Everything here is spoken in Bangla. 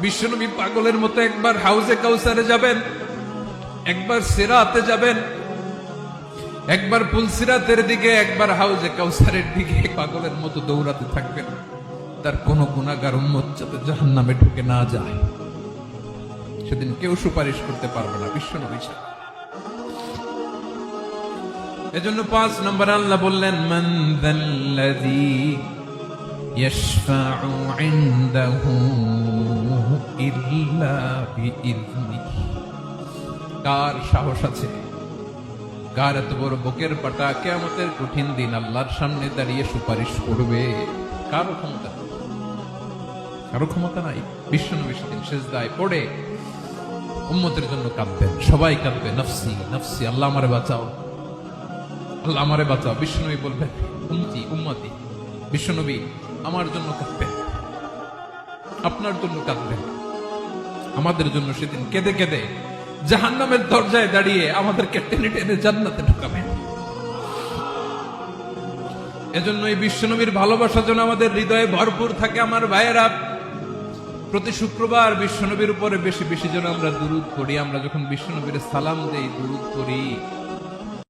বিশ্বনবী পাগলের মতো একবার হাউজে কাউসারে যাবেন, একবার সিরাতে যাবেন, একবার পুলসিরাতের দিকে, একবার হাউজে কাউসারের দিকে পাগলের মতো দৌড়াতে থাকবেন। তার কোন গুনাহগার উম্মত যাতে জাহান্নামে ঢুকে না যায়, সেদিন কেউ সুপারিশ করতে পারবে না বিশ্বনবী ছাড়া। এজন্য ৫ নম্বর আল্লাহ বললেন, মান যাল্লাযী ইয়াশফাউ ইনদাহু ইল্লা বিইযনিহি। কার সাহস আছে, কার এত বড় বুকের পাটা কিয়ামতের কঠিন দিন আল্লাহর সামনে দাঁড়িয়ে সুপারিশ করবে? কারো ক্ষমতা নেই, কারো ক্ষমতা নাই। বিশ্বনবী সেদিন সিজদায় পড়ে উম্মতের জন্য কাঁদবেন, সবাই কাঁদবে, নফসি নফসি, আল্লাহ আমারে বাঁচাও, আল্লাহ আমারে বাঁচাও। বিশ্বনবী বলবেন, উম্মতি উম্মতি। বিশ্বনবী আমার জন্য কাঁদবেন, আপনার জন্য কাঁদবেন, আমাদের জন্য সেদিন কেঁদে কেঁদে জাহান্নামের দরজায় দাঁড়িয়ে আমাদেরকে টেনে টেনে জান্নাতে ঢুকাবেন। এজন্য এই বিশ্বনবীর ভালোবাসা যেন আমাদের হৃদয়ে ভরপুর থাকে। আমার ভাইয়েরা, প্রতি শুক্রবার বিশ্বনবীর উপরে বেশি বেশি যেন আমরা দুরূদ পড়ি। আমরা যখন বিশ্বনবীর সালাম দেই, দুরূদ পড়ি,